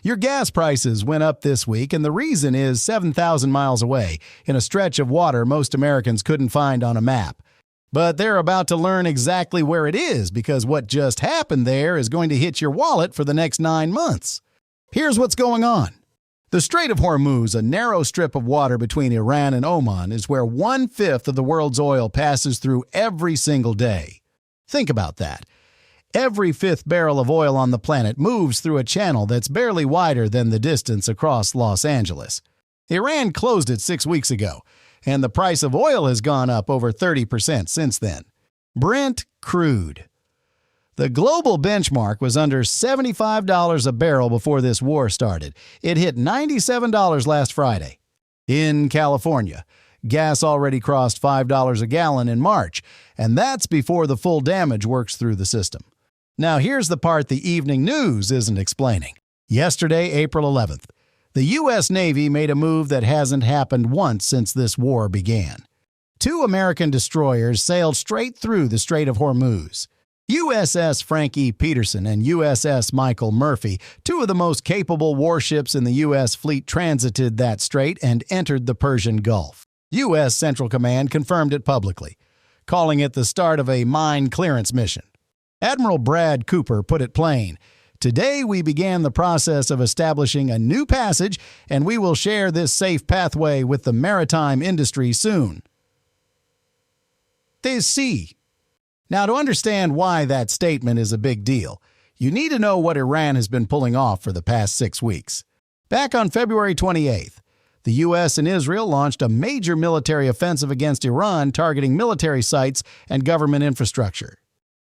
Your gas prices went up this week, and the reason is 7,000 miles away, in a stretch of water most Americans couldn't find on a map. But they're about to learn exactly where it is, because what just happened there is going to hit your wallet for the next 9 months. Here's what's going on. The Strait of Hormuz, a narrow strip of water between Iran and Oman, is where 1/5 of the world's oil passes through every single day. Think about that. Every fifth barrel of oil on the planet moves through a channel that's barely wider than the distance across Los Angeles. Iran closed it 6 weeks ago, and the price of oil has gone up over 30% since then. Brent crude. The global benchmark was under $75 a barrel before this war started. It hit $97 last Friday. In California, gas already crossed $5 a gallon in March, and that's before the full damage works through the system. Now here's the part the evening news isn't explaining. Yesterday, April 11th, the U.S. Navy made a move that hasn't happened once since this war began. 2 American destroyers sailed straight through the Strait of Hormuz. USS Frank E. Peterson and USS Michael Murphy, 2 of the most capable warships in the U.S. fleet, transited that strait and entered the Persian Gulf. U.S. Central Command confirmed it publicly, calling it the start of a mine clearance mission. Admiral Brad Cooper put it plain. Today we began the process of establishing a new passage, and we will share this safe pathway with the maritime industry soon. They see. Now, to understand why that statement is a big deal, you need to know what Iran has been pulling off for the past 6 weeks. Back on February 28th, the U.S. and Israel launched a major military offensive against Iran, targeting military sites and government infrastructure.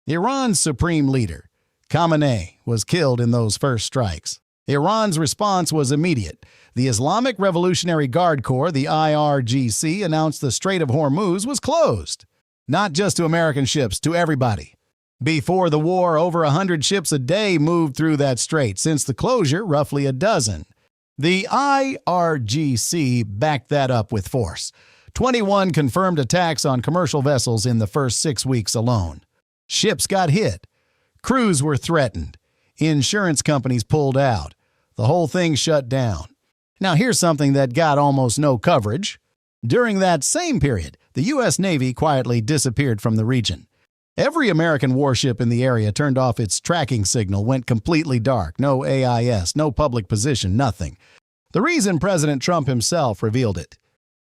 Iran's supreme leader, Khamenei, was killed in those first strikes. Iran's response was immediate. The Islamic Revolutionary Guard Corps, the IRGC, announced the Strait of Hormuz was closed. Not just to American ships, to everybody. Before the war, over 100 ships a day moved through that strait. Since the closure, roughly a dozen. The IRGC backed that up with force. 21 confirmed attacks on commercial vessels in the first 6 weeks alone. Ships got hit. Crews were threatened. Insurance companies pulled out. The whole thing shut down. Now here's something that got almost no coverage. During that same period, the U.S. Navy quietly disappeared from the region. Every American warship in the area turned off its tracking signal, went completely dark. No AIS, no public position, nothing. The reason President Trump himself revealed it.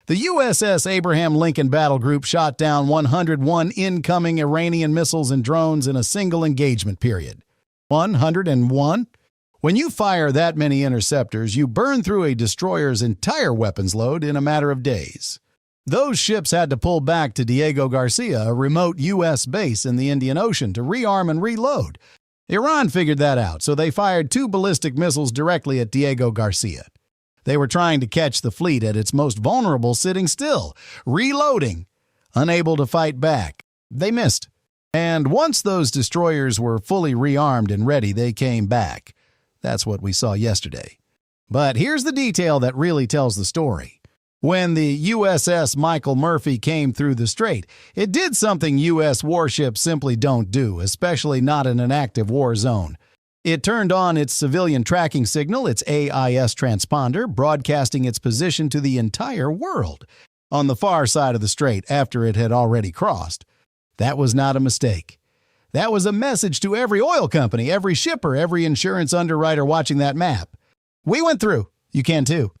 The USS Abraham Lincoln Battle Group shot down 101 incoming Iranian missiles and drones in a single engagement period. 101? When you fire that many interceptors, you burn through a destroyer's entire weapons load in a matter of days. Those ships had to pull back to Diego Garcia, a remote U.S. base in the Indian Ocean, to rearm and reload. Iran figured that out, so they fired 2 ballistic missiles directly at Diego Garcia. They were trying to catch the fleet at its most vulnerable sitting still, reloading, unable to fight back. They missed. And once those destroyers were fully rearmed and ready, they came back. That's what we saw yesterday. But here's the detail that really tells the story. When the USS Michael Murphy came through the strait, it did something U.S. warships simply don't do, especially not in an active war zone. It turned on its civilian tracking signal, its AIS transponder, broadcasting its position to the entire world on the far side of the strait after it had already crossed. That was not a mistake. That was a message to every oil company, every shipper, every insurance underwriter watching that map. We went through. You can too.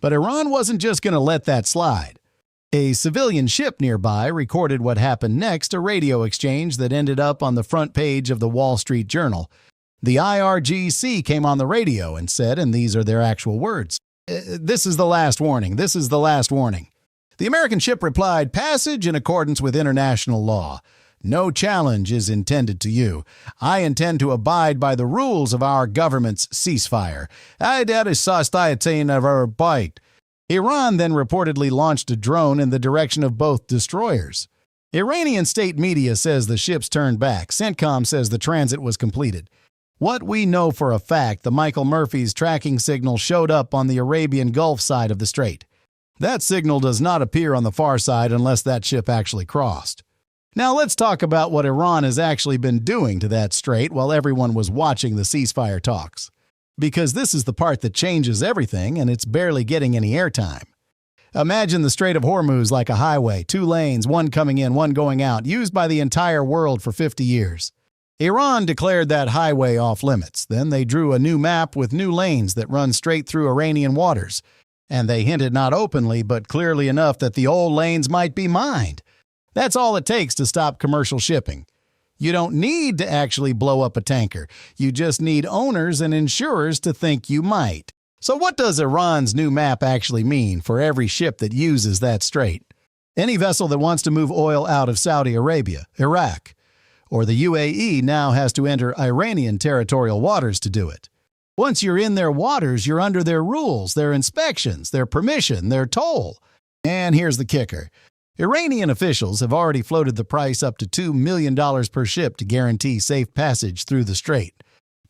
But Iran wasn't just going to let that slide. A civilian ship nearby recorded what happened next, a radio exchange that ended up on the front page of the Wall Street Journal. The IRGC came on the radio and said, and these are their actual words, "This is the last warning. This is the last warning." The American ship replied, "Passage in accordance with international law. No challenge is intended to you. I intend to abide by the rules of our government's ceasefire. Iran then reportedly launched a drone in the direction of both destroyers. Iranian state media says the ships turned back. CENTCOM says the transit was completed. What we know for a fact, the Michael Murphy's tracking signal showed up on the Arabian Gulf side of the strait. That signal does not appear on the far side unless that ship actually crossed. Now let's talk about what Iran has actually been doing to that strait while everyone was watching the ceasefire talks. because this is the part that changes everything and it's barely getting any airtime. Imagine the Strait of Hormuz like a highway, 2 lanes, one coming in, one going out, used by the entire world for 50 years. Iran declared that highway off limits. Then they drew a new map with new lanes that run straight through Iranian waters. And they hinted not openly, but clearly enough that the old lanes might be mined. That's all it takes to stop commercial shipping. You don't need to actually blow up a tanker. You just need owners and insurers to think you might. So what does Iran's new map actually mean for every ship that uses that strait? Any vessel that wants to move oil out of Saudi Arabia, Iraq, or the UAE now has to enter Iranian territorial waters to do it. Once you're in their waters, you're under their rules, their inspections, their permission, their toll. And here's the kicker. Iranian officials have already floated the price up to $2 million per ship to guarantee safe passage through the strait.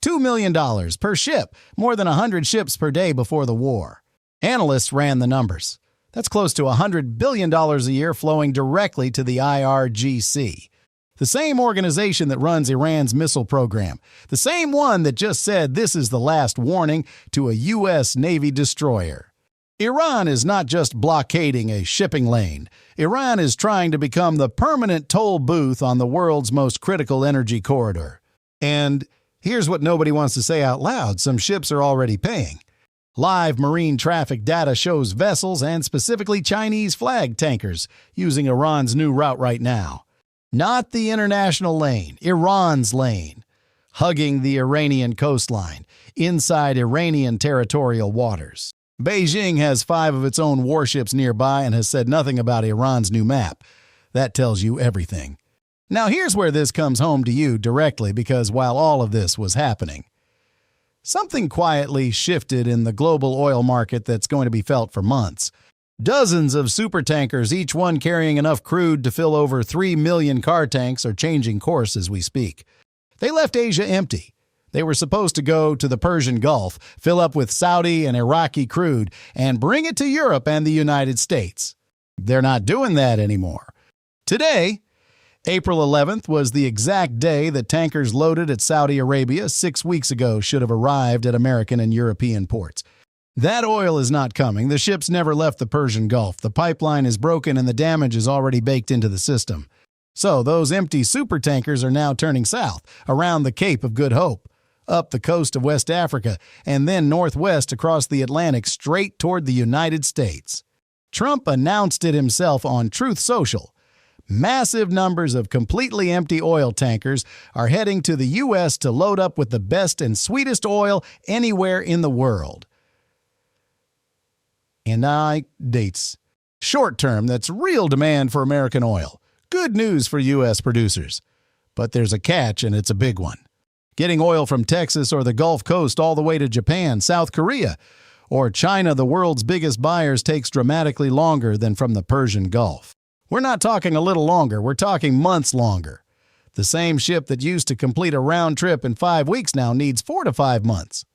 $2 million per ship, more than 100 ships per day before the war. Analysts ran the numbers. That's close to $100 billion a year flowing directly to the IRGC. The same organization that runs Iran's missile program. The same one that just said this is the last warning to a U.S. Navy destroyer. Iran is not just blockading a shipping lane. Iran is trying to become the permanent toll booth on the world's most critical energy corridor. And here's what nobody wants to say out loud. Some ships are already paying. Live marine traffic data shows vessels and specifically Chinese flag tankers using Iran's new route right now. Not the international lane, Iran's lane, hugging the Iranian coastline, inside Iranian territorial waters. Beijing has 5 of its own warships nearby and has said nothing about Iran's new map. That tells you everything. Now here's where this comes home to you directly, because while all of this was happening, something quietly shifted in the global oil market that's going to be felt for months. Dozens of supertankers, each one carrying enough crude to fill over 3 million car tanks, are changing course as we speak. They left Asia empty. They were supposed to go to the Persian Gulf, fill up with Saudi and Iraqi crude, and bring it to Europe and the United States. They're not doing that anymore. Today, April 11th, was the exact day that tankers loaded at Saudi Arabia 6 weeks ago should have arrived at American and European ports. That oil is not coming. The ships never left the Persian Gulf. The pipeline is broken and the damage is already baked into the system. So those empty supertankers are now turning south, around the Cape of Good Hope, up the coast of West Africa, and then northwest across the Atlantic straight toward the United States. Trump announced it himself on Truth Social. Massive numbers of completely empty oil tankers are heading to the U.S. to load up with the best and sweetest oil anywhere in the world. And dates. Short term, that's real demand for American oil. Good news for U.S. producers. But there's a catch, and it's a big one. Getting oil from Texas or the Gulf Coast all the way to Japan, South Korea, or China, the world's biggest buyers, takes dramatically longer than from the Persian Gulf. We're not talking a little longer, we're talking months longer. The same ship that used to complete a round trip in 5 weeks now needs 4 to 5 months.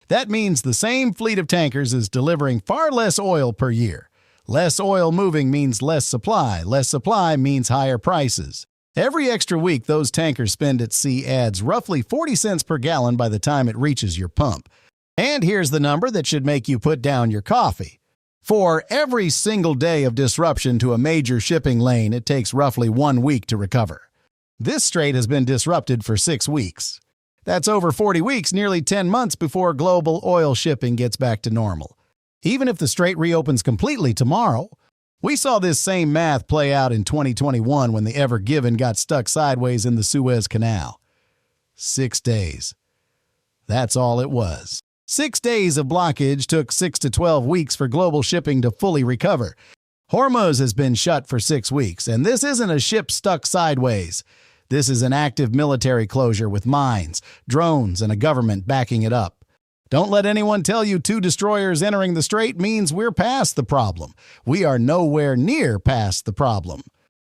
That means the same fleet of tankers is delivering far less oil per year. Less oil moving means less supply. Less supply means higher prices. Every extra week those tankers spend at sea adds roughly 40 cents per gallon by the time it reaches your pump. And here's the number that should make you put down your coffee. For every single day of disruption to a major shipping lane, it takes roughly 1 week to recover. This strait has been disrupted for 6 weeks. That's over 40 weeks, nearly 10 months before global oil shipping gets back to normal. Even if the strait reopens completely tomorrow, we saw this same math play out in 2021 when the Ever Given got stuck sideways in the Suez Canal. 6 days. That's all it was. 6 days of blockage took 6 to 12 weeks for global shipping to fully recover. Hormuz has been shut for 6 weeks, and this isn't a ship stuck sideways. This is an active military closure with mines, drones, and a government backing it up. Don't let anyone tell you 2 destroyers entering the strait means we're past the problem. We are nowhere near past the problem.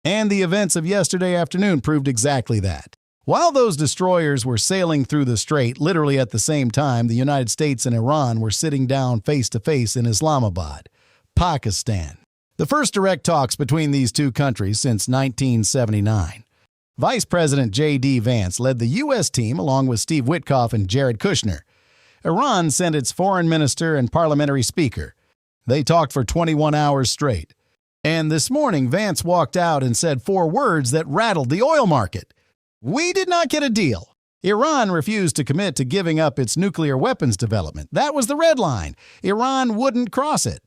And the events of yesterday afternoon proved exactly that. While those destroyers were sailing through the strait, literally at the same time, the United States and Iran were sitting down face-to-face in Islamabad, Pakistan. The first direct talks between these 2 countries since 1979. Vice President J.D. Vance led the U.S. team along with Steve Witkoff and Jared Kushner. Iran sent its foreign minister and parliamentary speaker. They talked for 21 hours straight. And this morning, Vance walked out and said 4 words that rattled the oil market. We did not get a deal. Iran refused to commit to giving up its nuclear weapons development. That was the red line. Iran wouldn't cross it.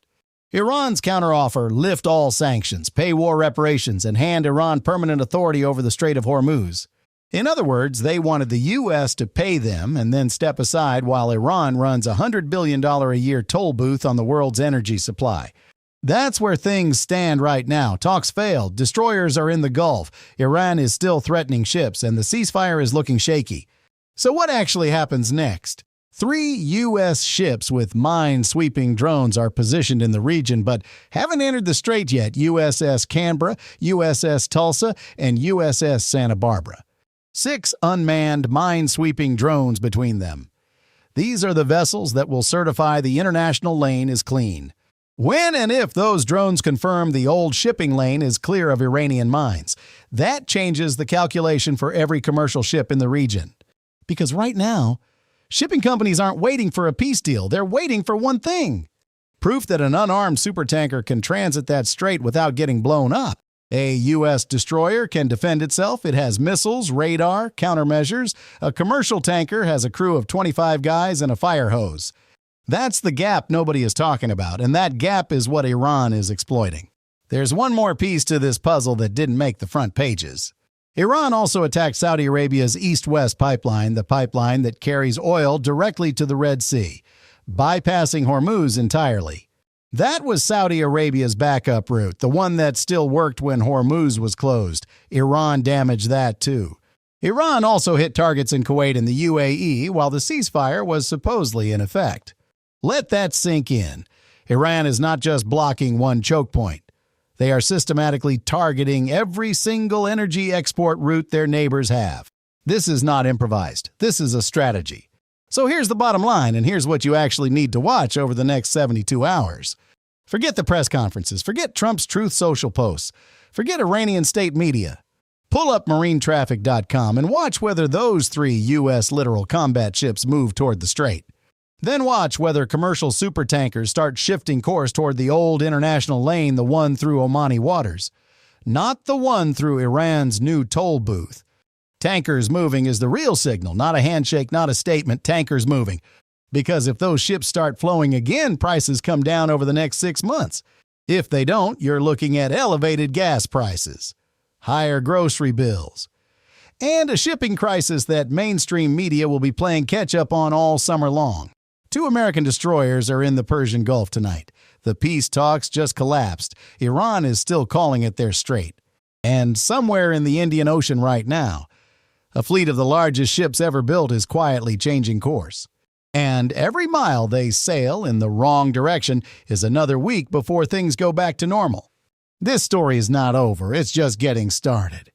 Iran's counteroffer: lift all sanctions, pay war reparations, and hand Iran permanent authority over the Strait of Hormuz. In other words, they wanted the U.S. to pay them and then step aside while Iran runs a $100 billion a year toll booth on the world's energy supply. That's where things stand right now. Talks failed. Destroyers are in the Gulf. Iran is still threatening ships, and the ceasefire is looking shaky. So what actually happens next? 3 U.S. ships with mine-sweeping drones are positioned in the region, but haven't entered the strait yet: USS Canberra, USS Tulsa, and USS Santa Barbara. 6 unmanned mine-sweeping drones between them. These are the vessels that will certify the international lane is clean. When and if those drones confirm the old shipping lane is clear of Iranian mines, that changes the calculation for every commercial ship in the region. Because right now, shipping companies aren't waiting for a peace deal. They're waiting for one thing: proof that an unarmed supertanker can transit that strait without getting blown up. A U.S. destroyer can defend itself. It has missiles, radar, countermeasures. A commercial tanker has a crew of 25 guys and a fire hose. That's the gap nobody is talking about, and that gap is what Iran is exploiting. There's one more piece to this puzzle that didn't make the front pages. Iran also attacked Saudi Arabia's East-West pipeline, the pipeline that carries oil directly to the Red Sea, bypassing Hormuz entirely. That was Saudi Arabia's backup route, the one that still worked when Hormuz was closed. Iran damaged that too. Iran also hit targets in Kuwait and the UAE while the ceasefire was supposedly in effect. Let that sink in. Iran is not just blocking one choke point. They are systematically targeting every single energy export route their neighbors have. This is not improvised. This is a strategy. So here's the bottom line, and here's what you actually need to watch over the next 72 hours. Forget the press conferences. Forget Trump's Truth Social posts. Forget Iranian state media. Pull up marinetraffic.com and watch whether those 3 U.S. littoral combat ships move toward the strait. Then watch whether commercial supertankers start shifting course toward the old international lane, the one through Omani waters, not the one through Iran's new toll booth. Tankers moving is the real signal, not a handshake, not a statement. Tankers moving. Because if those ships start flowing again, prices come down over the next 6 months. If they don't, you're looking at elevated gas prices, higher grocery bills, and a shipping crisis that mainstream media will be playing catch-up on all summer long. 2 American destroyers are in the Persian Gulf tonight. The peace talks just collapsed. Iran is still calling it their strait. And somewhere in the Indian Ocean right now, a fleet of the largest ships ever built is quietly changing course. And every mile they sail in the wrong direction is another week before things go back to normal. This story is not over. It's just getting started.